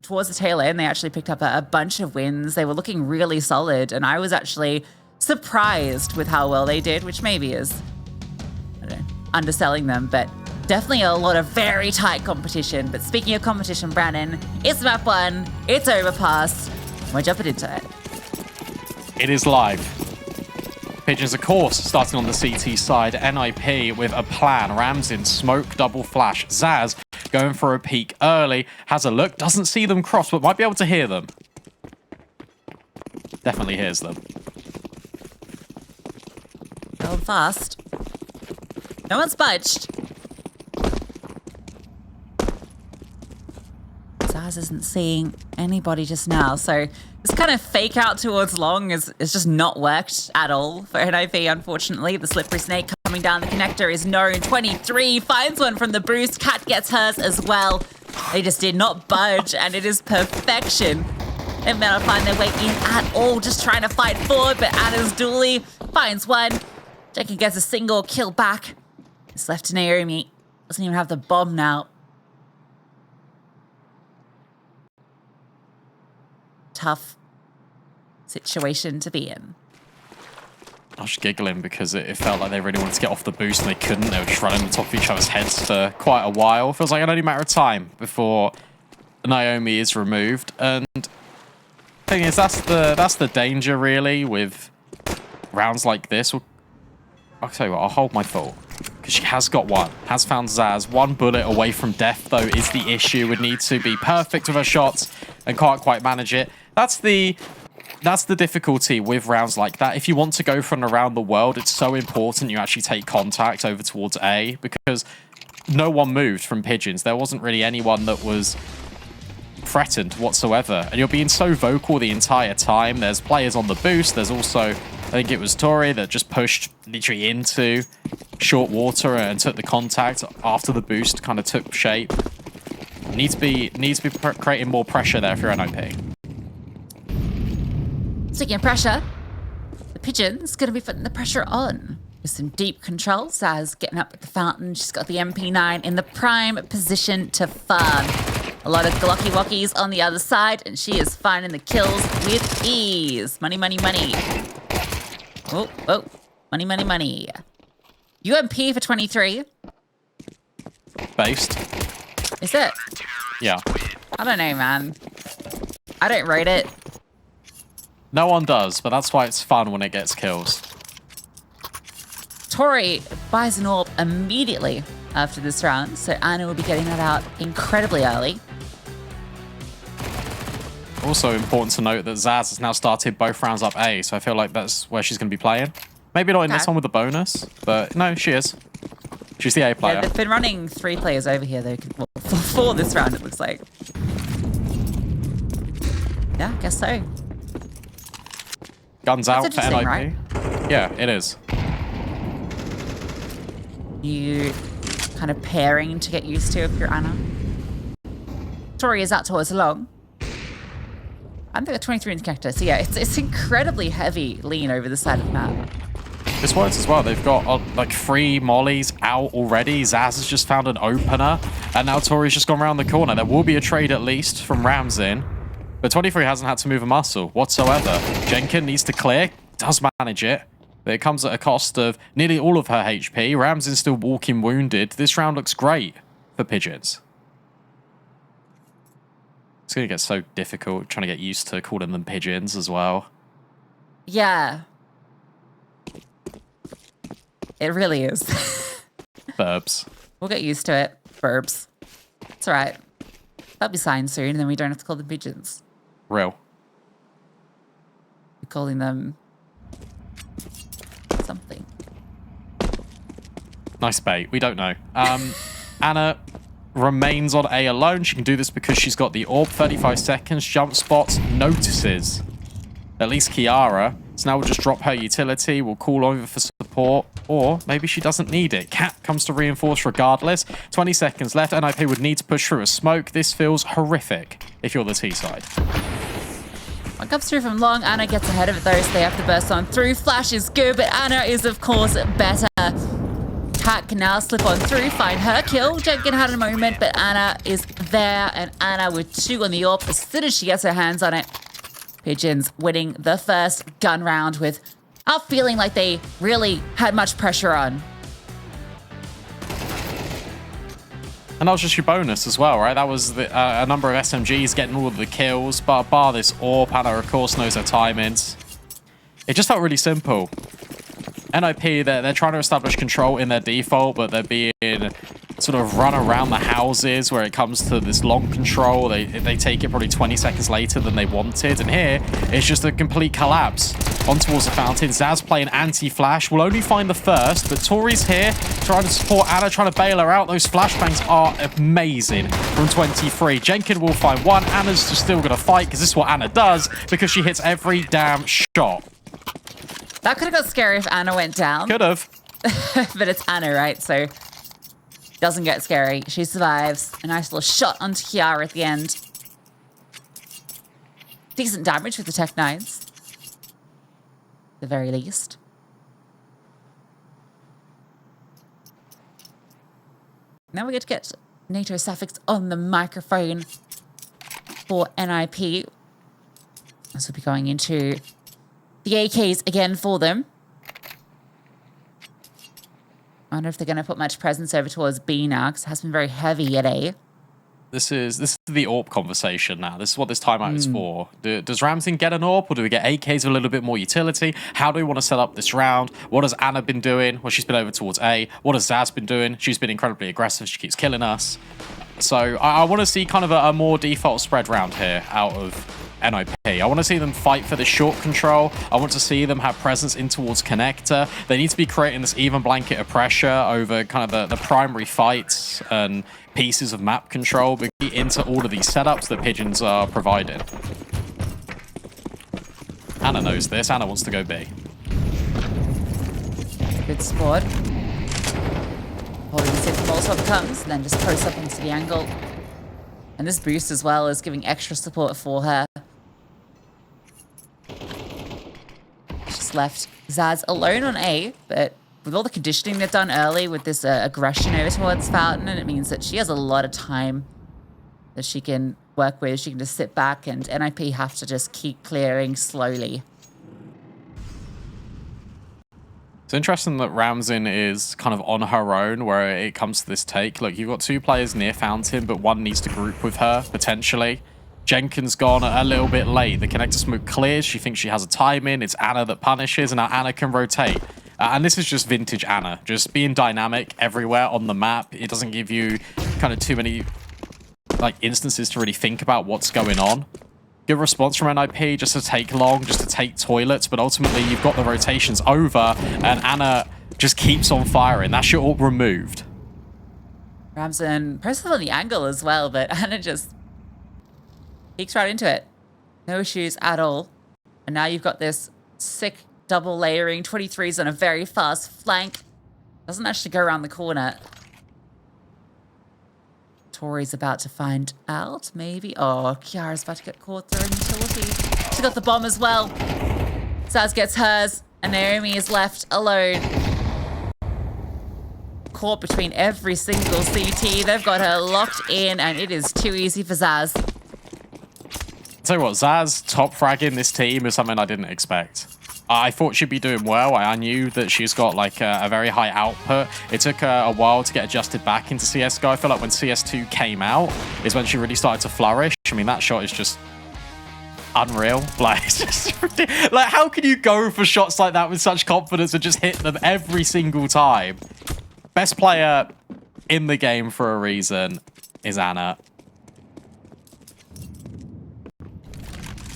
towards the tail end, they actually picked up a bunch of wins. They were looking really solid, and I was actually surprised with how well they did, which maybe is, I don't know, underselling them, but definitely a lot of very tight competition. But speaking of competition, Brandon, it's map 1, it's Overpass. We're jumping into it. It is live. Pigeons, of course, starting on the CT side. NIP with a plan. Rams in smoke, double flash. Zaz going for a peek early. Has a look. Doesn't see them cross, but might be able to hear them. Definitely hears them. Going fast. No one's budged. Zaz isn't seeing anybody just now, so this kind of fake out towards long is just not worked at all for NIP, unfortunately. The slippery snake coming down the connector is known. 23 finds one from the boost. Cat gets hers as well. They just did not budge, and it is perfection. They've not find their way in at all, just trying to fight forward, but Anna's dually finds one. Jackie gets a single kill back. It's left to Naomi. Doesn't even have the bomb now. Tough situation to be in. I was giggling because it felt like they really wanted to get off the boost and they couldn't. They were just running on top of each other's heads for quite a while. It feels like an only matter of time before Naomi is removed. And the thing is, that's the danger really with rounds like this. I'll tell you what, I'll hold my thought. Because she has got one. Has found Zaz. One bullet away from death, though, is the issue. Would need to be perfect with her shots and can't quite manage it. That's the difficulty with rounds like that. If you want to go from around the world, it's so important you actually take contact over towards A, because no one moved from Pigeons. There wasn't really anyone that was threatened whatsoever. And you're being so vocal the entire time. There's players on the boost. There's also, I think it was Tory that just pushed literally into short water and took the contact after the boost kind of took shape. Needs to be creating more pressure there for NIP. Speaking of pressure, the Pigeon's going to be putting the pressure on with some deep control. Zaz getting up at the fountain. She's got the MP9 in the prime position to farm. A lot of Glocky Wockies on the other side, and she is finding the kills with ease. Money, money, money. Oh, oh, money, money, money. UMP for 23. Based. Is it? Yeah. I don't know, man. I don't rate it. No one does, but that's why it's fun when it gets kills. Tory buys an orb immediately after this round, so Anna will be getting that out incredibly early. Also important to note that Zaz has now started both rounds up A, so I feel like that's where she's going to be playing. Maybe not in this one with the bonus, but no, she is. She's the A player. Yeah, they've been running 3 players over here, though, well, for this round, it looks like. Yeah, I guess so. Guns out for NIP. Right? Yeah, it is. You kind of pairing to get used to if you're Anna. Tory is out towards long. I'm the 23 in the connector, so yeah, it's incredibly heavy lean over the side of the map. This works as well. They've got like 3 mollies out already. Zaz has just found an opener, and now Tory's just gone around the corner. There will be a trade at least from Rams in, but 23 hasn't had to move a muscle whatsoever. Jenkins needs to clear, does manage it, but it comes at a cost of nearly all of her HP. Rams is still walking wounded. This round looks great for Pigeons. It's going to get so difficult trying to get used to calling them Pigeons as well. Yeah. It really is. Burbs. We'll get used to it. Burbs. It's all right. That'll be signed soon, and then we don't have to call them Pigeons. Real. We're calling them something. Nice bait. We don't know. Anna remains on A alone. She can do this because she's got the orb. 35 seconds. Jump spots. Notices at least Kiara. So now we'll just drop her utility. We'll call over for support. Or maybe she doesn't need it. Cat comes to reinforce regardless. 20 seconds left. NIP would need to push through a smoke. This feels horrific if you're the T side. One comes through from long. Anna gets ahead of it though, so they have to burst on through. Flash is good, but Anna is of course better. Cat can now slip on through, find her kill. Jenkins had a moment, but Anna is there, and Anna with 2 on the AWP as soon as she gets her hands on it. Pigeons winning the first gun round without feeling like they really had much pressure on. And that was just your bonus as well, right? That was a number of SMGs getting all of the kills, but bar this AWP, Anna, of course, knows her timings. It just felt really simple. NIP, they're trying to establish control in their default, but they're being sort of run around the houses where it comes to this long control. They take it probably 20 seconds later than they wanted. And here, it's just a complete collapse. On towards the fountain. Zaz playing anti-flash. Will only find the first, but Tory's here trying to support Anna, trying to bail her out. Those flashbangs are amazing from 23. Jenkins will find one. Anna's just still going to fight because this is what Anna does because she hits every damn shot. That could have got scary if Anna went down. Could have. But it's Anna, right? So doesn't get scary. She survives. A nice little shot onto Kiara at the end. Decent damage with the Tech 9s. At the very least. Now we get to get NATO Suffix on the microphone for NIP. This will be going into the AKs again for them. I wonder if they're going to put much presence over towards B now, because it has been very heavy at A. This is the AWP conversation now. This is what this timeout is for. Does Ramsden get an AWP, or do we get AKs with a little bit more utility? How do we want to set up this round? What has Anna been doing? Well, she's been over towards A. What has Zaz been doing? She's been incredibly aggressive. She keeps killing us. So I want to see kind of a more default spread round here out of NIP. I want to see them fight for the short control. I want to see them have presence in towards connector. They need to be creating this even blanket of pressure over kind of the primary fights and pieces of map control into all of these setups that Pigeons are providing. Anna knows this. Anna wants to go B. Good spot. Holding the six Molotov comes, then just posts up into the angle. And this boost as well is giving extra support for her. She's left Zaz alone on A, but with all the conditioning they've done early with this aggression over towards Fountain, and it means that she has a lot of time that she can work with. She can just sit back, and NIP have to just keep clearing slowly. It's interesting that Ramsden is kind of on her own where it comes to this take. Look, you've got 2 players near Fountain, but one needs to group with her, potentially. Jenkins gone a little bit late. The connector smoke clears. She thinks she has a time in. It's Anna that punishes, and now Anna can rotate. And this is just vintage Anna, just being dynamic everywhere on the map. It doesn't give you kind of too many instances to really think about what's going on. Good response from NIP, just to take long, just to take toilets, but ultimately you've got the rotations over, and Anna just keeps on firing. That's your AWP removed. Ramsden presses on the angle as well, but Anna just peeks right into it. No issues at all. And now you've got this sick double layering. 23's on a very fast flank. Doesn't actually go around the corner. Tory's about to find out, maybe. Oh, Kiara's about to get caught through an utility. She's got the bomb as well. Zaz gets hers, and Naomi is left alone. Caught between every single CT. They've got her locked in, and it is too easy for Zaz. Tell you what, Zaz top fragging this team is something I didn't expect. I thought she'd be doing well. I knew that she's got a very high output. It took her a while to get adjusted back into CSGO. I feel like when CS2 came out is when she really started to flourish. I mean, that shot is just unreal. It's just ridiculous. How can you go for shots like that with such confidence and just hit them every single time? Best player in the game for a reason is Anna.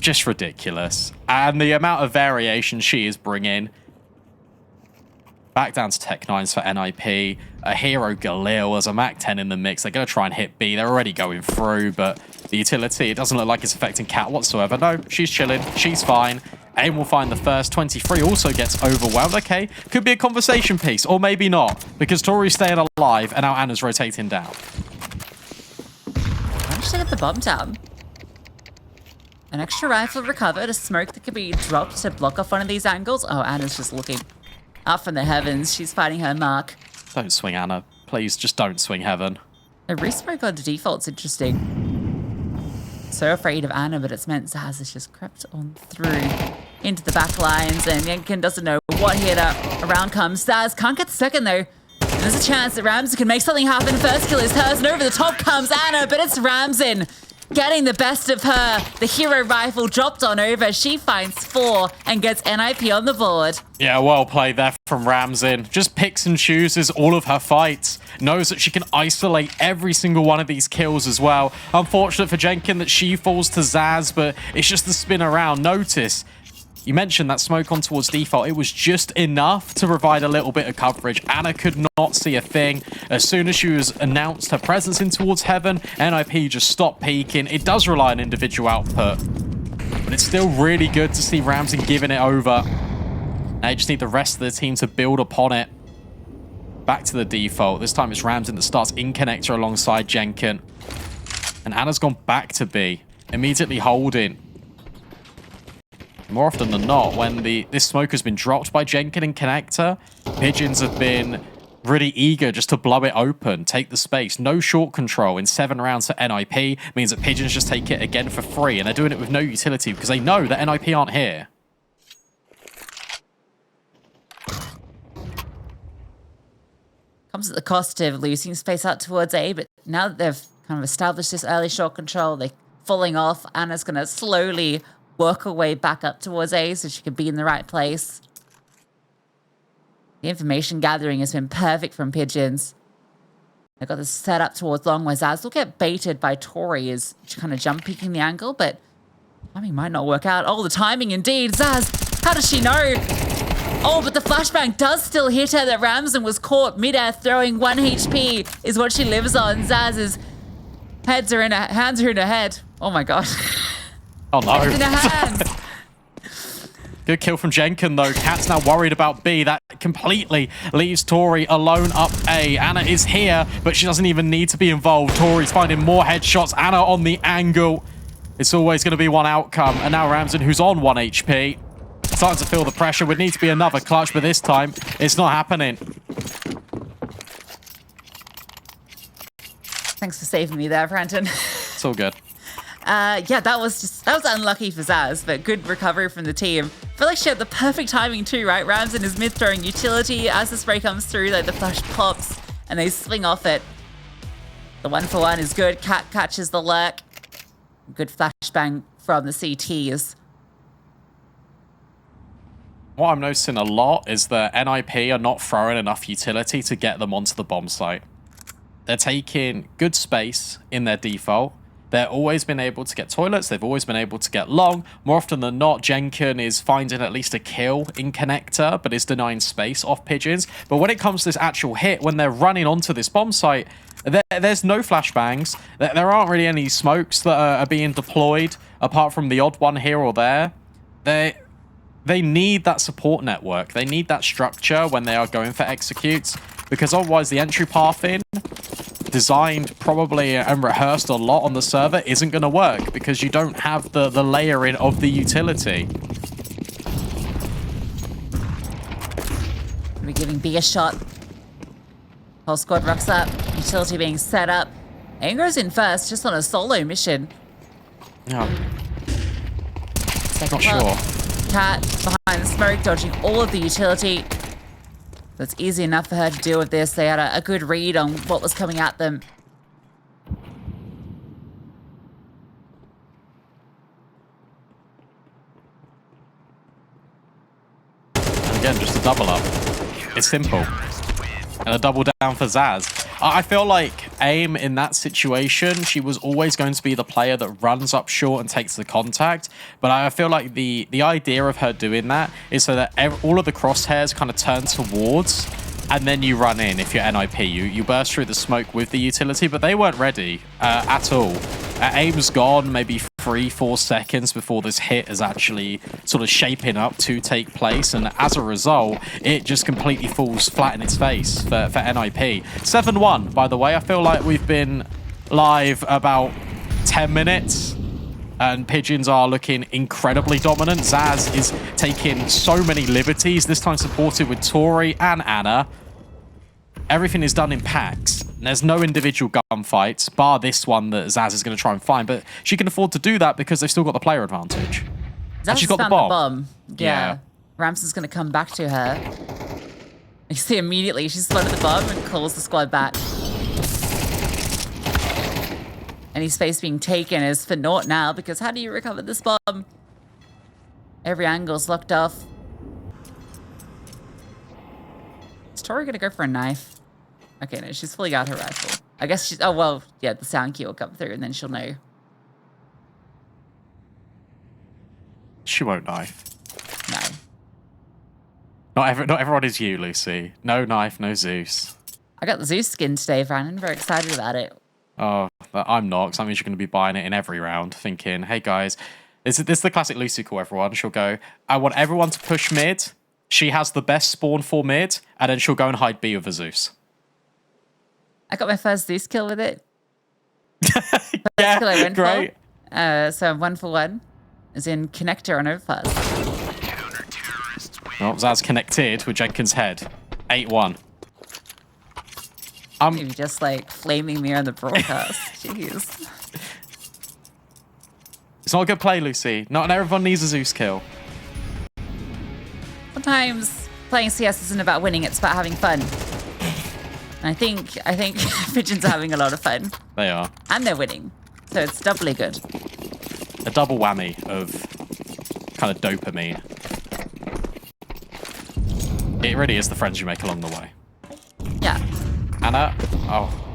Just ridiculous. And the amount of variation she is bringing. Back down to Tech 9s for NIP. A Hero Galil as a Mac 10 in the mix. They're going to try and hit B. They're already going through, but the utility, it doesn't look like it's affecting Cat whatsoever. No, she's chilling. She's fine. AIM will find the first. 23 also gets overwhelmed. Okay, could be a conversation piece, or maybe not, because Tory's staying alive, and now Anna's rotating down. Why did she get the bomb down? An extra rifle recovered, a smoke that could be dropped to block off one of these angles. Oh, Anna's just looking up from the heavens. She's finding her mark. Don't swing Anna. Please, just don't swing Heaven. A resmoke on the default's interesting. So afraid of Anna, but it's meant Zaz has just crept on through into the back lines, and Yenkin doesn't know what hit up. Around comes Zaz. Can't get the second, though. And there's a chance that Ramsden can make something happen. First kill is hers, and over the top comes Anna, but it's Ramsden getting the best of her. The hero rifle dropped on over. She finds 4 and gets NIP on the board. Yeah, well played there from Ramsden. Just picks and chooses all of her fights. Knows that she can isolate every single one of these kills as well. Unfortunate for Jenkin that she falls to Zaz, but it's just the spin around. Notice, you mentioned that smoke on towards default. It was just enough to provide a little bit of coverage. Anna could not see a thing. As soon as she was announced her presence in towards Heaven, NIP just stopped peeking. It does rely on individual output, but it's still really good to see Ramsden giving it over. Now you just need the rest of the team to build upon it. Back to the default. This time it's Ramsden that starts in connector alongside Jenkin. And Anna's gone back to B, immediately holding. More often than not, when this smoke has been dropped by Jenkin in connector, Pigeons have been really eager just to blow it open, take the space. No short control in 7 rounds for NIP means that Pigeons just take it again for free, and they're doing it with no utility because they know that NIP aren't here. Comes at the cost of losing space out towards A, but now that they've kind of established this early short control, they're falling off. Anna's going to slowly work her way back up towards A so she can be in the right place. The information gathering has been perfect from Pigeons. They've got this set up towards long where Zaz will get baited by Tory as she kind of jump peeking the angle, but timing might not work out. Oh, the timing indeed. Zaz, how does she know? Oh, but the flashbang does still hit her. That Ramsden was caught mid-air throwing 1 HP is what she lives on. Zaz's hands are in her head. Oh my god. Oh no. Hands in her hands. Good kill from Jenkin though. Cat's now worried about B. That completely leaves Tory alone up A. Anna is here, but she doesn't even need to be involved. Tory's finding more headshots. Anna on the angle. It's always going to be one outcome. And now Ramsden, who's on 1 HP. Starting to feel the pressure. Would need to be another clutch, but this time it's not happening. Thanks for saving me there, Brandon. It's all good. Yeah, that was unlucky for Zaz, but good recovery from the team. I feel like she had the perfect timing too, right? Ramsden is mid-throwing utility. As the spray comes through, like the flash pops and they swing off it. The 1-for-1 is good. Cat catches the lurk. Good flashbang from the CTs. What I'm noticing a lot is that NIP are not throwing enough utility to get them onto the bomb site. They're taking good space in their default. They've always been able to get toilets. They've always been able to get long. More often than not, Jenkin is finding at least a kill in connector, but is denying space off Pigeons. But when it comes to this actual hit, when they're running onto this bomb site, there's no flashbangs. There aren't really any smokes that are being deployed, apart from the odd one here or there. They need that support network. They need that structure when they are going for executes, because otherwise the entry path in, designed probably and rehearsed a lot on the server, isn't going to work because you don't have the layering of the utility. We're giving B a shot. Whole squad rocks up. Utility being set up. Anger's in first, just on a solo mission. Yeah. Second Not sure. Cat behind the smoke, dodging all of the utility. That's easy enough for her to deal with this. They had a good read on what was coming at them. And again, just a double up. It's simple. And a double down for Zaz. I feel like AIM in that situation, she was always going to be the player that runs up short and takes the contact. But I feel like the idea of her doing that is so that all of the crosshairs kind of turn towards, and then you run in if you're NIP. You burst through the smoke with the utility, but they weren't ready at all. AIM's gone maybe 3-4 seconds before this hit is actually sort of shaping up to take place, and as a result, it just completely falls flat in its face for NIP. 7-1, by the way. I feel like we've been live about 10 minutes, and Pigeons are looking incredibly dominant. Zaz is taking so many liberties, this time supported with Tory and Anna. everything is done in packs. There's no individual gunfights, bar this one that Zaz is going to try and find. But she can afford to do that because they've still got the player advantage. And she's got the bomb. Yeah. Ramson's going to come back to her. You see immediately she's spotted the bomb and calls the squad back. Any space being taken is for naught now, because how do you recover this bomb? Every angle's locked off. Is Tori going to go for a knife? Okay, no, she's fully got her rifle. I guess she's... Oh, well, yeah, the sound key will come through and then she'll know. She won't knife. No. Not everyone is you, Lucy. No knife, no Zeus. I got the Zeus skin today, Brandon. Very excited about it. Oh, I'm not, because that means you're going to be buying it in every round, thinking, hey, guys, this is the classic Lucy call, everyone. She'll go, I want everyone to push mid. She has the best spawn for mid, and then she'll go and hide B with a Zeus. I got my first Zeus kill with it. Yeah, kill I went great. For. So 1 for 1 is in connector on Overpass. Well, Zaz connected with Jenkins' head. 8-1. Maybe just like flaming me on the broadcast. Jeez. It's not a good play, Lucy. Not everyone needs a Zeus kill. Sometimes playing CS isn't about winning, it's about having fun. And I think Pigeons are having a lot of fun. They are. And they're winning. So it's doubly good. A double whammy of kind of dopamine. It really is the friends you make along the way. Yeah. Anna,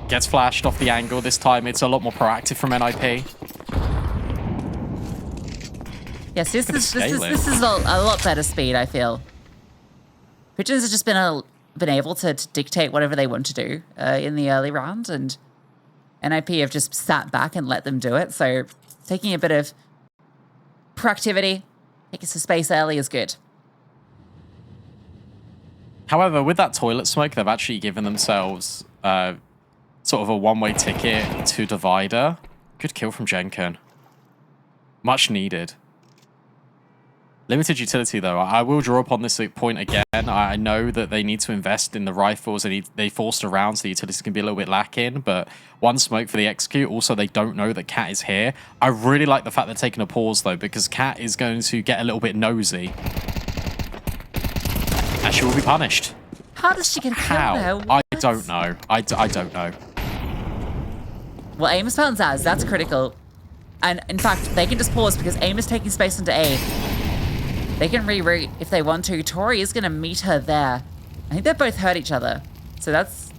gets flashed off the angle. This time it's a lot more proactive from NIP. Yes, this is a lot better speed, I feel. Pigeons have just been able to dictate whatever they want to do in the early round, and NIP have just sat back and let them do it. So taking a bit of proactivity, taking some space early is good. However, with that toilet smoke, they've actually given themselves sort of a one-way ticket to Divider. Good kill from Jenkin. Much needed. Limited utility, though. I will draw up on this point again. I know that they need to invest in the rifles. They forced around, so the utilities can be a little bit lacking. But one smoke for the execute. Also, they don't know that Cat is here. I really like the fact they're taking a pause, though, because Cat is going to get a little bit nosy. And she will be punished. How does she get a kill there? I don't know. I don't know. Well, aim is found Zaz. That's critical. And in fact, they can just pause because aim is taking space into A. They can reroute if they want to. Tori is going to meet her there. I think they both hurt each other. So that's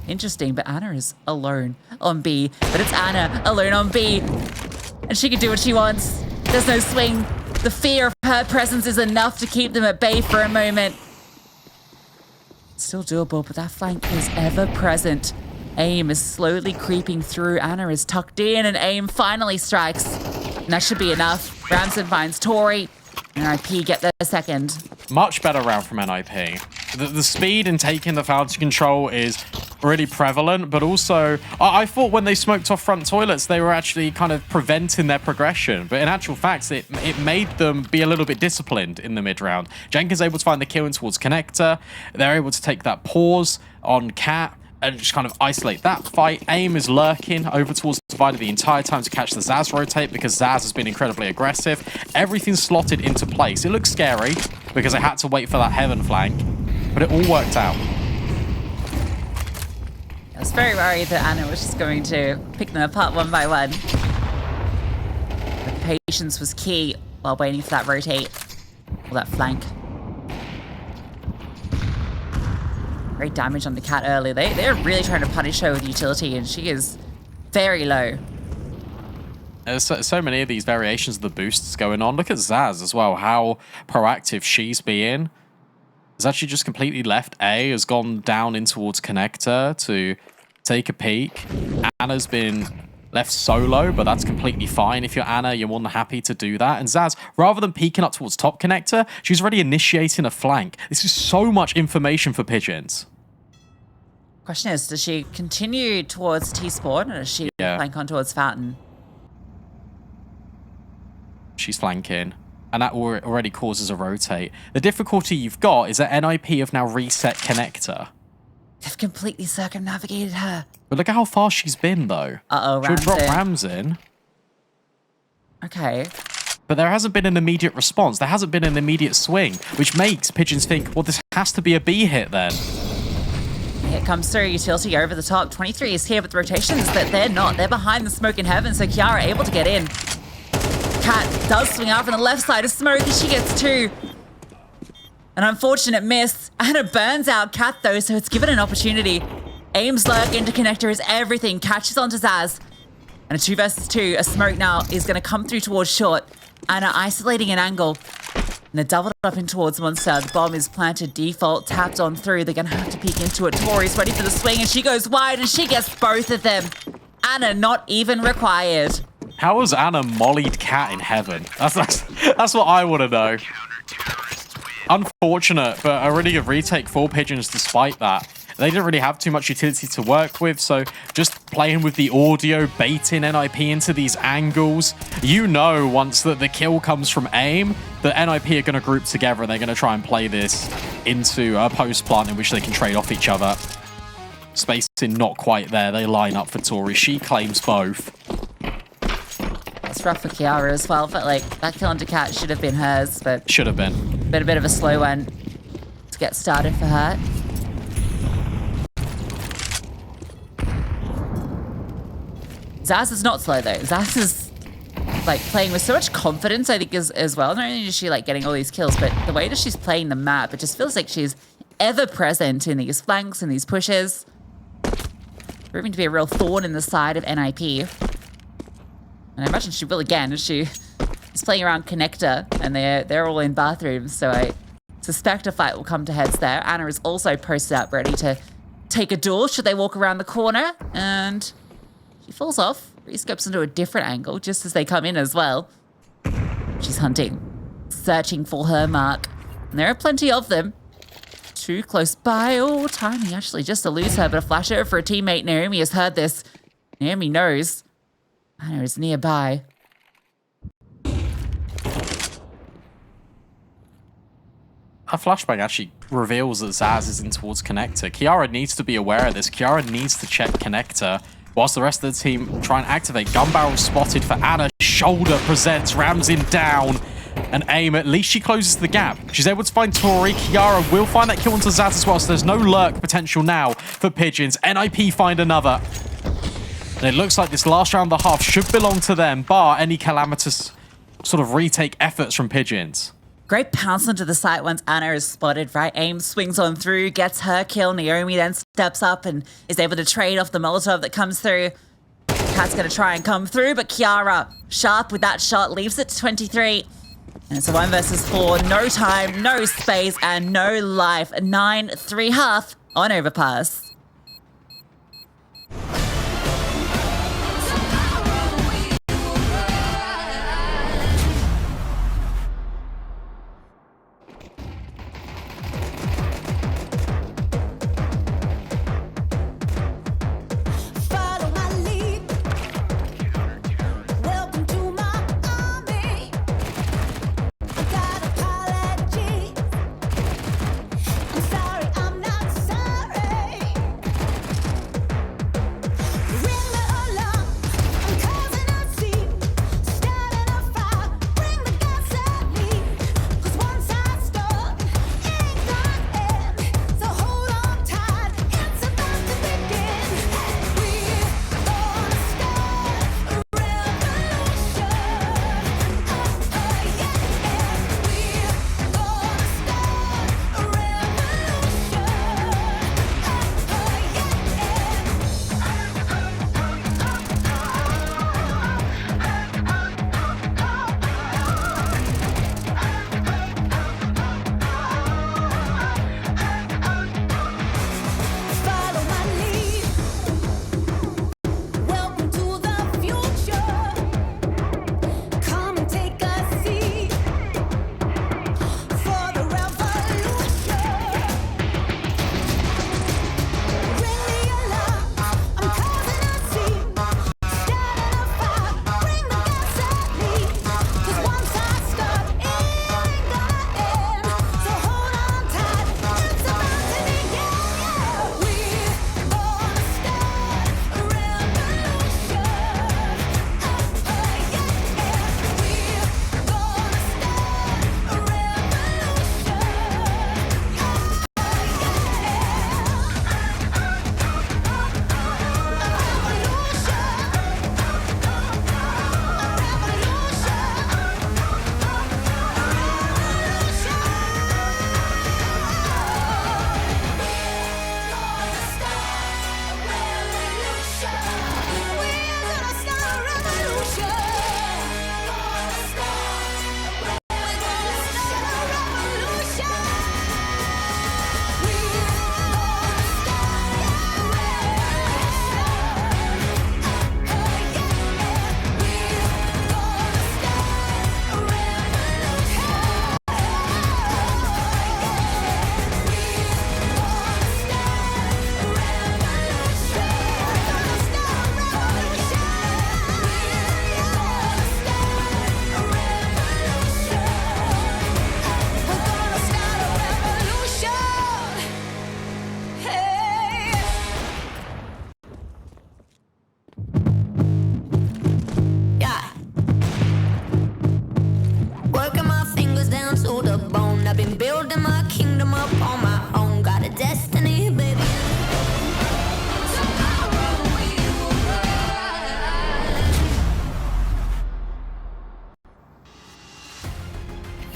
interesting. But Anna is alone on B. But it's Anna alone on B. And she can do what she wants. There's no swing. The fear of her presence is enough to keep them at bay for a moment. Still doable, but that flank is ever present. Aim is slowly creeping through. Anna is tucked in, and Aim finally strikes. And that should be enough. Ramson finds Tori. NIP get their second. Much better round from NIP. The speed in taking the fountain control is really prevalent, but also I thought when they smoked off front toilets, they were actually kind of preventing their progression. But in actual fact, it made them be a little bit disciplined in the mid round. Jenkins able to find the kill in towards Connector. They're able to take that pause on Cat and just kind of isolate that fight. Aim is lurking over towards Divider the entire time to catch the Zaz rotate because Zaz has been incredibly aggressive. Everything's slotted into place. It looks scary because I had to wait for that heaven flank, but it all worked out. I was very worried that Anna was just going to pick them apart one by one. The patience was key while waiting for that rotate, or that flank. Great damage on the Cat early. They're really trying to punish her with utility, and she is very low. There's so many of these variations of the boosts going on. Look at Zaz as well, how proactive she's being. Has actually just completely left A, has gone down in towards Connector to take a peek. Anna's been left solo, but that's completely fine. If you're Anna, you're more than happy to do that. And Zaz, rather than peeking up towards top Connector, she's already initiating a flank. This is so much information for Pigeons. Question is, does she continue towards T-Spawn, or does she flank on towards Fountain? She's flanking, and that already causes a rotate. The difficulty you've got is that NIP have now reset Connector. They've completely circumnavigated her. But look at how far she's been, though. Uh-oh, She'll Rams drop in. Rams in. Okay. But there hasn't been an immediate response. There hasn't been an immediate swing, which makes Pigeons think, well, this has to be a B hit then. Here comes through, utility over the top. 23 is here with rotations, but they're not. They're behind the smoke in heaven, so Kiara able to get in. Cat does swing out from the left side of smoke, and she gets 2. An unfortunate miss. Anna burns out Cat, though, so it's given an opportunity. Aim's lurk into connector is everything. Catches onto Zaz. And a 2 versus 2. A smoke now is going to come through towards short. Anna isolating an angle. And they're doubled up in towards Monster. The bomb is planted, default, tapped on through. They're going to have to peek into it. Tori's ready for the swing, and she goes wide, and she gets both of them. Anna not even required. How was Anna mollied Cat in heaven? That's what I want to know. Unfortunate, but a really good retake for Pigeons despite that. They didn't really have too much utility to work with, so just playing with the audio, baiting NIP into these angles. You know once that the kill comes from aim, the NIP are going to group together and they're going to try and play this into a post plant in which they can trade off each other. Spacing not quite there. They line up for Tori. She claims both. It's rough for Kiara as well. Felt like that kill onto Cat should have been hers, but Should have been. been a bit of a slow one to get started for her. Zaz is not slow though. Zaz is like playing with so much confidence, I think, as well. Not only is she like getting all these kills, but the way that she's playing the map, it just feels like she's ever present in these flanks and these pushes. Proving to be a real thorn in the side of NIP. And I imagine she will again as she is playing around connector, and they're all in bathrooms, so I suspect a fight will come to heads there. Anna is also posted up ready to take a duel should they walk around the corner, and she falls off, rescopes into a different angle just as they come in as well. She's hunting, searching for her mark. And there are plenty of them. Too close by. Oh, timing actually just to lose her, but a flash over for a teammate. Naomi has heard this. Naomi knows. Anna is nearby. A flashbang actually reveals that Zaz is in towards connector. Kiara needs to be aware of this. Kiara needs to check connector. Whilst the rest of the team try and activate. Gun barrel spotted for Anna. Shoulder presents, rams him down. And aim, at least she closes the gap. She's able to find Tory. Kiara will find that kill onto Zaz as well, so there's no lurk potential now for Pigeons. NIP find another. And it looks like this last round of the half should belong to them, bar any calamitous sort of retake efforts from Pigeons. Great pounce onto the site once Anna is spotted, right? Aim swings on through, gets her kill. Naomi then steps up and is able to trade off the Molotov that comes through. Cat's going to try and come through, but Kiara, sharp with that shot, leaves it to 23. And it's a 1 versus 4. No time, no space, and no life. 9-3 on Overpass.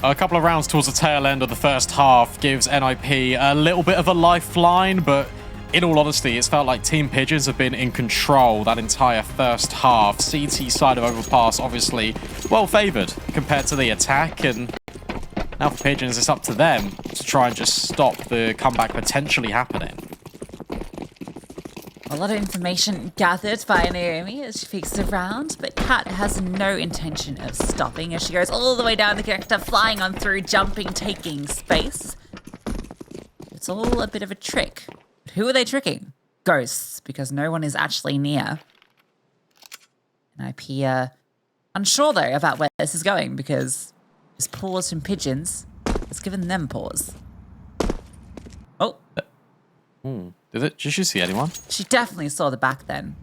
A couple of rounds towards the tail end of the first half gives NIP a little bit of a lifeline, but in all honesty, it's felt like Team Pigeons have been in control that entire first half. CT side of Overpass, obviously, well favoured compared to the attack, and now for Pigeons, it's up to them to try and just stop the comeback potentially happening. A lot of information gathered by Naomi as she peeks around, but Kat has no intention of stopping as she goes all the way down the connector, flying on through, jumping, taking space. It's all a bit of a trick. But who are they tricking? Ghosts, because no one is actually near. And IP unsure, though, about where this is going, because this pause from Pigeons has given them pause. Oh. Did you see anyone? She definitely saw the back then.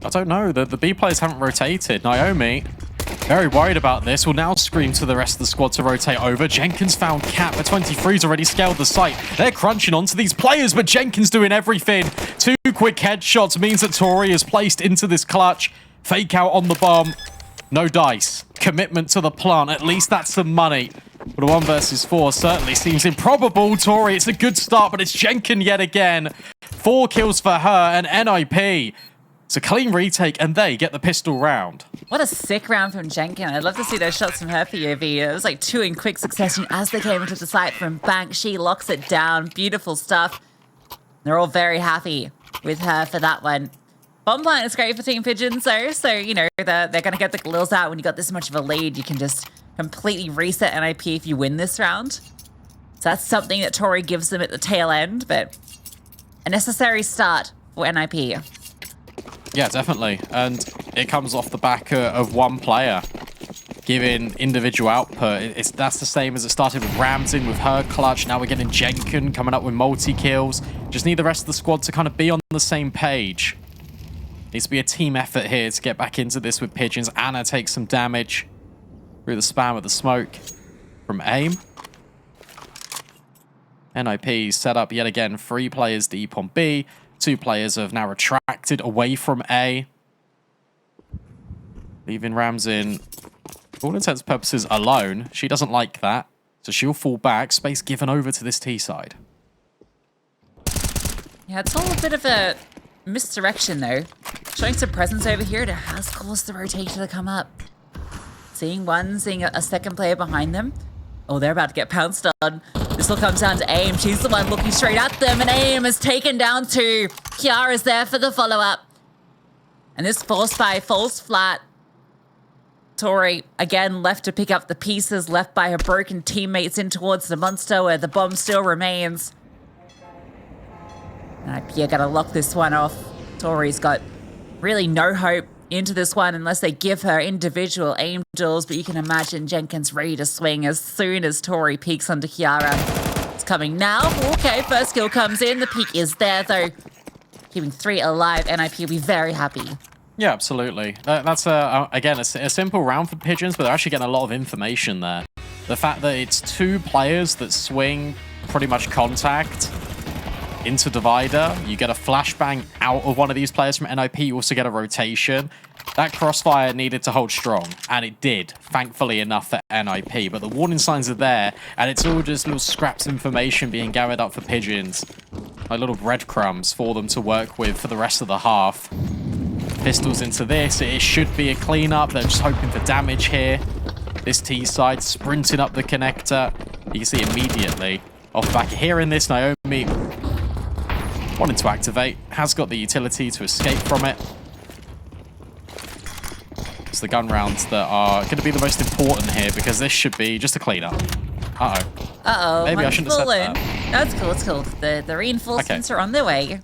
I don't know. The B players haven't rotated. Naomi, very worried about this, will now scream to the rest of the squad to rotate over. Jenkins found Cat, but 23's already scaled the site. They're crunching onto these players, but Jenkins doing everything. 2 quick headshots means that Tory is placed into this clutch. Fake out on the bomb. No dice. Commitment to the plant. At least that's some money. But a 1 versus 4 certainly seems improbable. Tory, it's a good start, but it's Jenkins yet again. 4 kills for her and NIP. It's a clean retake, and they get the pistol round. What a sick round from Jenkins. I'd love to see those shots from her POV. It was like 2 in quick succession as they came into the site from Bank. She locks it down. Beautiful stuff. They're all very happy with her for that one. Bomb plant is great for Team Pigeons, though. So, you know, they're going to get the Galils out. When you got this much of a lead, you can just completely reset NIP if you win this round. So that's something that Tory gives them at the tail end, but a necessary start for NIP. Yeah, definitely. And it comes off the back of one player giving individual output. That's the same as it started with Ramsey with her clutch. Now we're getting Jenkins coming up with multi-kills. Just need the rest of the squad to kind of be on the same page. Needs to be a team effort here to get back into this with Pigeons. Anna takes some damage through the spam of the smoke from AIM. NIP set up yet again 3 players deep on B. 2 players have now retracted away from A. Leaving Ramsey, for all intents and purposes, alone. She doesn't like that, so she'll fall back. Space given over to this T side. Yeah, it's all a bit of a misdirection, though. Showing some presence over here, it has caused the rotation to come up. Seeing a second player behind them. Oh, they're about to get pounced on. This all comes down to AIM. She's the one looking straight at them, and AIM is taken down too. Kiara's there for the follow-up. And this force buy falls flat. Tory, again, left to pick up the pieces left by her broken teammates in towards the monster where the bomb still remains. And IP gotta lock this one off. Tory's got really no hope into this one unless they give her individual aim duels, but you can imagine Jenkins ready to swing as soon as Tory peeks onto Kiara. It's coming now. Okay, first kill comes in. The peek is there, though. Keeping 3 alive, NIP will be very happy. Yeah, absolutely. That's, again, a simple round for Pigeons, but they're actually getting a lot of information there. The fact that it's 2 players that swing pretty much contact into Divider, you get a flashbang out of one of these players from NIP, you also get a rotation. That crossfire needed to hold strong, and it did, thankfully enough for NIP, but the warning signs are there, and it's all just little scraps of information being gathered up for Pigeons. Like little breadcrumbs for them to work with for the rest of the half. Pistols into this, it should be a cleanup, they're just hoping for damage here. This T side sprinting up the connector, you can see immediately off the back of hearing this, Naomi wanting to activate, has got the utility to escape from it. It's the gun rounds that are going to be the most important here because this should be just a cleanup. Uh-oh. Uh-oh. Maybe I shouldn't have said that. That's cool, it's cool. The reinforcements are on their way.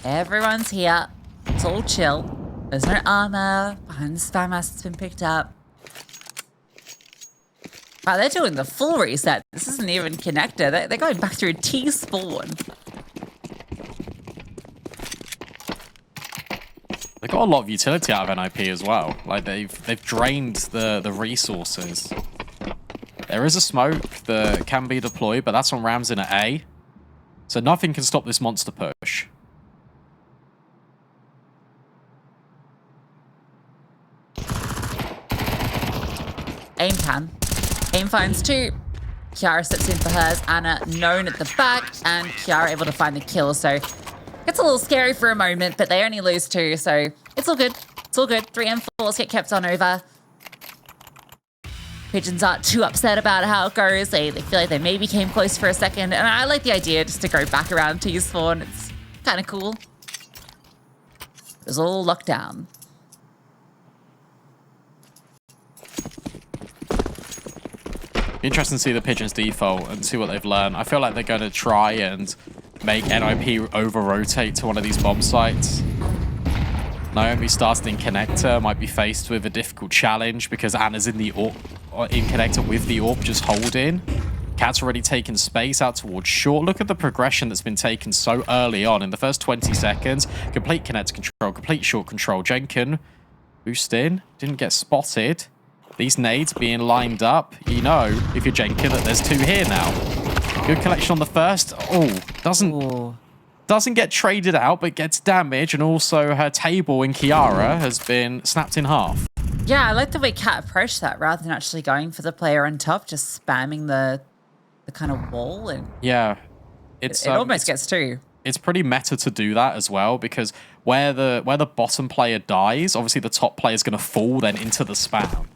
Everyone's here. It's all chill. There's no armor. Behind the spam mask has been picked up. Wow, they're doing the full reset. This isn't even connector. They're going back through T-spawn. They got a lot of utility out of NIP as well. Like they've drained the resources. There is a smoke that can be deployed, but that's on Ramsey at A. So nothing can stop this monster push. AIM can. AIM finds 2. Kiara steps in for hers. Anna known at the back, and Kiara able to find the kill. So it's a little scary for a moment, but they only lose 2, so it's all good. It's all good. 3 M4s get kept on over. Pigeons aren't too upset about how it goes. They feel like they maybe came close for a second, and I like the idea just to go back around to your spawn. It's kind of cool. It's all locked down. Interesting to see the Pigeons default and see what they've learned. I feel like they're going to try and make NIP over-rotate to one of these bomb sites. Naomi started in connector, might be faced with a difficult challenge because Anna's in the in connector with the AWP just holding. Cat's already taken space out towards short. Look at the progression that's been taken so early on in the first 20 seconds. Complete connector control, complete short control. Jenkin boost in, didn't get spotted. These nades being lined up, you know, if you're Jenkin, that there's 2 here now. Good collection on the first. Oh, doesn't get traded out, but gets damage, and also her table in Kiara has been snapped in half. Yeah, I like the way Cat approached that rather than actually going for the player on top, just spamming the kind of wall. And yeah, it almost gets 2. It's pretty meta to do that as well, because where the bottom player dies, obviously the top player is going to fall then into the spam.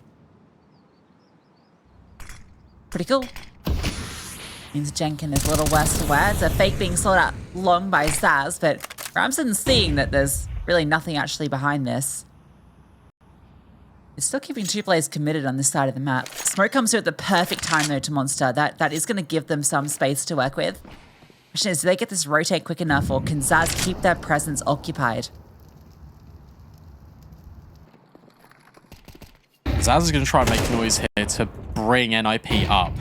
Pretty cool. Means Jenkin is a little worse aware. It's a fake being sold out long by Zaz, but Ramsden's seeing that there's really nothing actually behind this. It's still keeping 2 players committed on this side of the map. Smoke comes through at the perfect time, though, to Monster. That is going to give them some space to work with. Question is, do they get this rotate quick enough, or can Zaz keep their presence occupied? Zaz is going to try and make noise here to bring NIP up.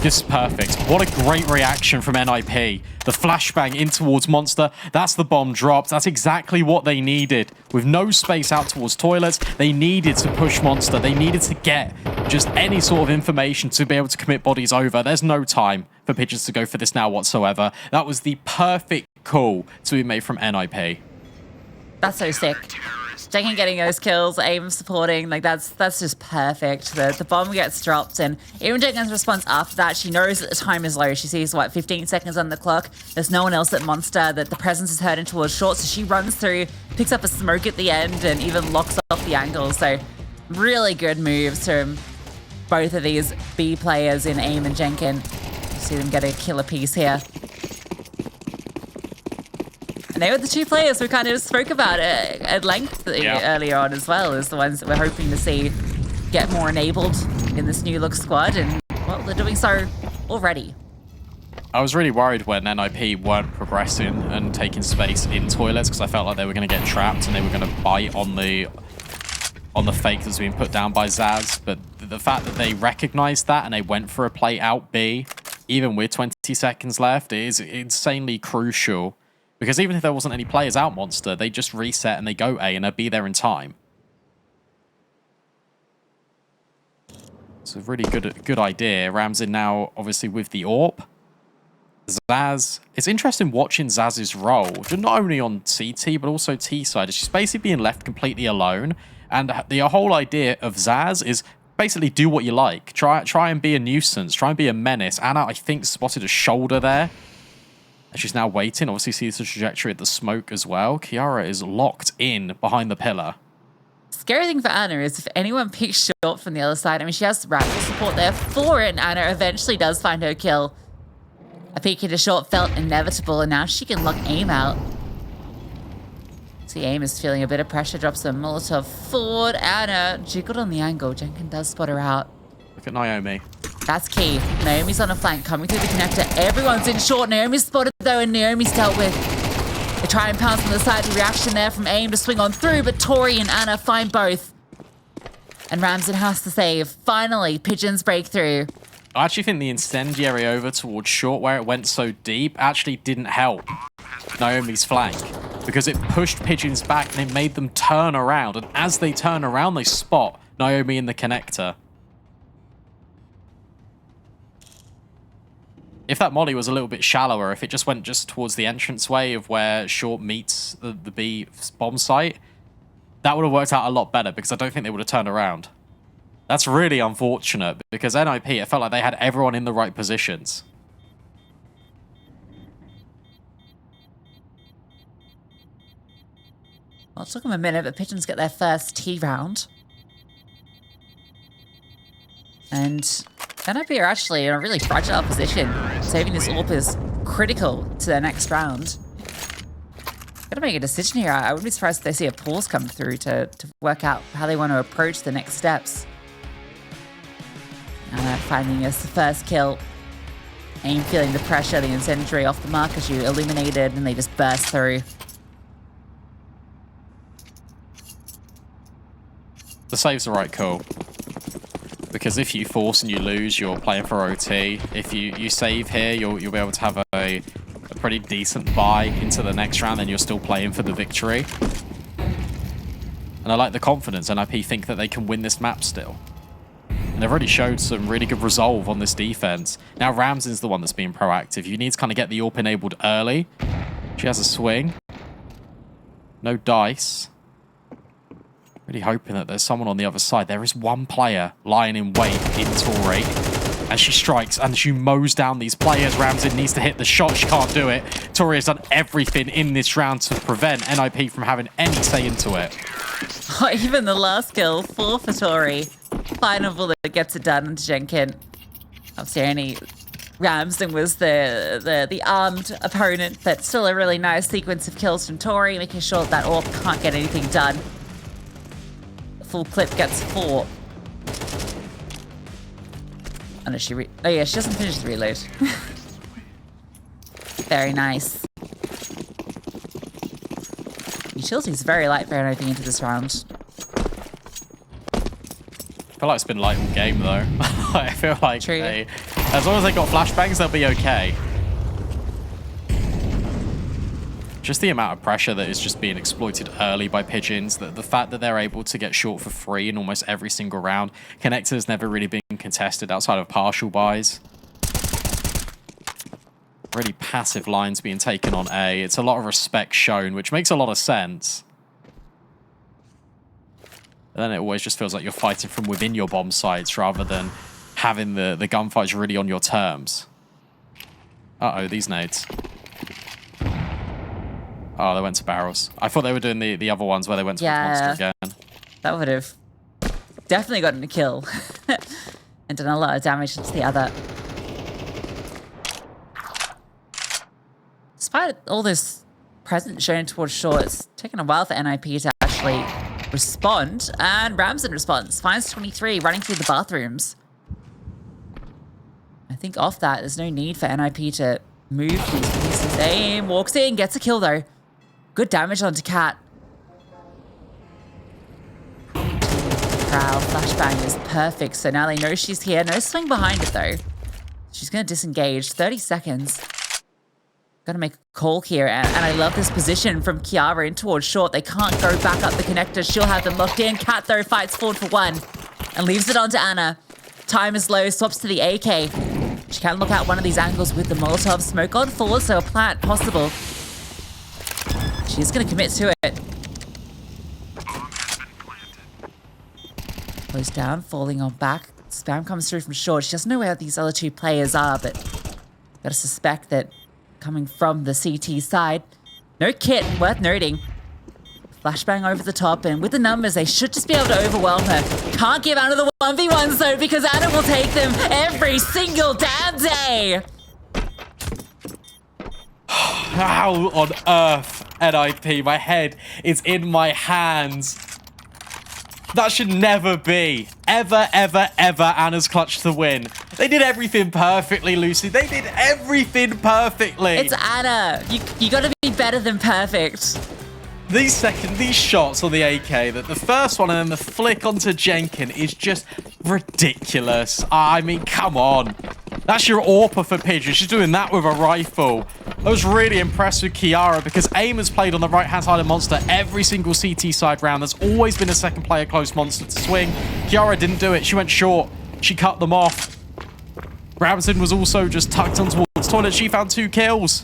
This is perfect. What a great reaction from NIP. The flashbang in towards Monster. That's the bomb dropped. That's exactly what they needed. With no space out towards toilets, they needed to push Monster. They needed to get just any sort of information to be able to commit bodies over. There's no time for Pigeons to go for this now whatsoever. That was the perfect call to be made from NIP. That's so sick. Jenkin getting those kills, AIM supporting, like that's just perfect. The bomb gets dropped, and even Jenkin's response after that, she knows that the time is low. She sees, what, 15 seconds on the clock. There's no one else at Monster, that the presence is heading towards short, so she runs through, picks up a smoke at the end, and even locks off the angle. So really good moves from both of these B players in AIM and Jenkin. You see them get a killer piece here. And they were the 2 players we kind of spoke about it at length earlier on as well, as the ones that we're hoping to see get more enabled in this new look squad. And, well, they're doing so already. I was really worried when NIP weren't progressing and taking space in toilets, because I felt like they were going to get trapped and they were going to bite on the fake that's been put down by Zaz. But the fact that they recognized that and they went for a play out B, even with 20 seconds left, is insanely crucial. Because even if there wasn't any players out Monster, they just reset and they go A and they'll be there in time. It's a really good idea. Ramsden now obviously with the AWP. Zaz, it's interesting watching Zaz's role, not only on CT but also T side. She's basically being left completely alone. And the whole idea of Zaz is basically do what you like. Try and be a nuisance. Try and be a menace. Anna, I think, spotted a shoulder there. And she's now waiting. Obviously sees the trajectory of the smoke as well. Kiara is locked in behind the pillar. Scary thing for Anna is if anyone picks short from the other side, I mean, she has rifle support there for it, and Anna eventually does find her kill. A peek into short felt inevitable, and now she can lock AIM out. See, AIM is feeling a bit of pressure, drops a Molotov forward. Anna jiggled on the angle. Jenkin does spot her out. Look at Naomi. That's key. Naomi's on a flank, coming through the connector. Everyone's in short. Naomi's spotted, though, and Naomi's dealt with. They try and pounce on the side. The reaction there from AIM to swing on through, but Tory and Anna find both. And Ramsden has to save. Finally, Pigeons break through. I actually think the incendiary over towards short, where it went so deep, actually didn't help Naomi's flank. Because it pushed Pigeons back and it made them turn around. And as they turn around, they spot Naomi in the connector. If that molly was a little bit shallower, if it just went towards the entranceway of where short meets the B bomb site, that would have worked out a lot better, because I don't think they would have turned around. That's really unfortunate because NIP, it felt like they had everyone in the right positions. Well, it took them a minute, but Pigeons get their first T round. And NIP are actually in a really fragile position. Saving this AWP is critical to their next round. Gotta make a decision here. I wouldn't be surprised if they see a pause come through to work out how they want to approach the next steps. Finding us the first kill. AIM feeling the pressure, the incendiary off the mark as you eliminated, and they just burst through. The save's the right call. Because if you force and you lose, you're playing for OT. If you save here, you'll be able to have a pretty decent buy into the next round, and you're still playing for the victory. And I like the confidence. NIP think that they can win this map still. And they've already showed some really good resolve on this defense. Now Ramsden's the one that's being proactive. You need to kind of get the AWP enabled early. She has a swing. No dice. Really hoping that there's someone on the other side. There is one player lying in wait in tory. And she strikes and she mows down these players. Ramsden needs to hit the shot. She can't do it. Tory has done everything in this round to prevent NIP from having any say into it. Oh, even the last kill, 4 for Tory. Final bullet gets it done into Jenkin. Obviously, only Ramsden was the armed opponent, but still a really nice sequence of kills from Tory, making sure that AWP can't get anything done. The full clip gets 4. Oh, no, oh yeah, she doesn't finish the reload. Very nice. Utility's very light for NIP into this round. I feel like it's been light all game though. I feel like True. As long as they got flashbangs, they'll be okay. Just the amount of pressure that is just being exploited early by Pigeons, the fact that they're able to get short for free in almost every single round. Connector's never really been contested outside of partial buys. Really passive lines being taken on A. It's a lot of respect shown, which makes a lot of sense. And then it always just feels like you're fighting from within your bomb sites rather than having the gunfights really on your terms. Uh-oh, these nades. Oh, they went to barrels. I thought they were doing the other ones where they went to the monster again. That would have definitely gotten a kill. And done a lot of damage to the other. Despite all this presence shown towards short, it's taken a while for NIP to actually respond. And Ramsden responds. Finds 23 running through the bathrooms. I think off that, there's no need for NIP to move these pieces. AIM walks in, gets a kill though. Good damage onto Cat. Prowl flashbang is perfect, so now they know she's here. No swing behind it though. She's going to disengage. 30 seconds. Got to make a call here, and I love this position from Kiara in towards short. They can't go back up the connector. She'll have them locked in. Cat, though, fights forward for 1 and leaves it on to Anna. Time is low, swaps to the AK. She can look out one of these angles with the Molotov. Smoke on forward, so a plant possible. She's going to commit to it. Goes down, falling on back. Spam comes through from short. She doesn't know where these other 2 players are, but got to suspect that coming from the CT side. No kit, worth noting. Flashbang over the top, and with the numbers, they should just be able to overwhelm her. Can't give Anna the 1v1s though, because Anna will take them every single damn day. How on earth, NIP? My head is in my hands. That should never be. Ever, ever, ever Anna's clutch to win. They did everything perfectly, Lucy. They did everything perfectly. It's Anna. You gotta be better than perfect. These shots on the AK, the first one and then the flick onto Jenkin is just ridiculous. I mean, come on. That's your AWPer for Pigeons. She's doing that with a rifle. I was really impressed with Kiara because AIM has played on the right-hand side of Monster every single CT side round. There's always been a second player close Monster to swing. Kiara didn't do it. She went short. She cut them off. Ramsden was also just tucked on towards toilet. She found 2 kills.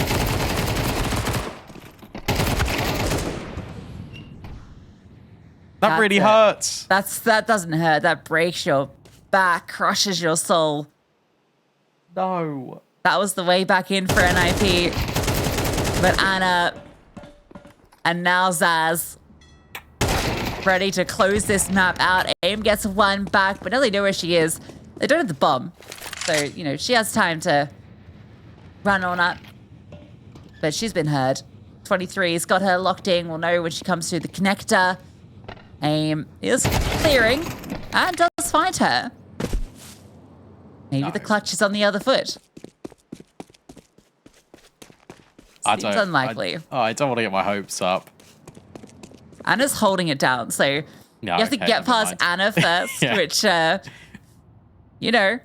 That really hurts. That doesn't hurt. That breaks your back, crushes your soul. No. That was the way back in for NIP. But Anna and now Zaz ready to close this map out. AIM gets one back, but now they know where she is. They don't have the bomb. So, you know, she has time to run on up. But she's been heard. 23's got her locked in. We'll know when she comes through the connector. AIM is clearing and does find her. Maybe the clutch is on the other foot. Seems unlikely. I don't want to get my hopes up. Anna's holding it down, so you have to get past Anna first, Yeah. which, you know,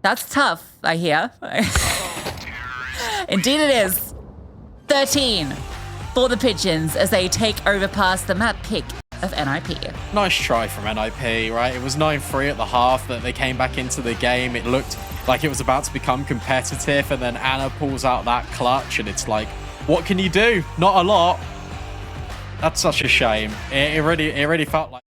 that's tough, I hear. Indeed it is. 13 for the Pigeons as they take Overpass, the map pick of NIP. Nice try from NIP, right? It was 9-3 at the half that they came back into the game. It looked like it was about to become competitive, and then Anna pulls out that clutch, and it's like, what can you do? Not a lot. That's such a shame. It really felt like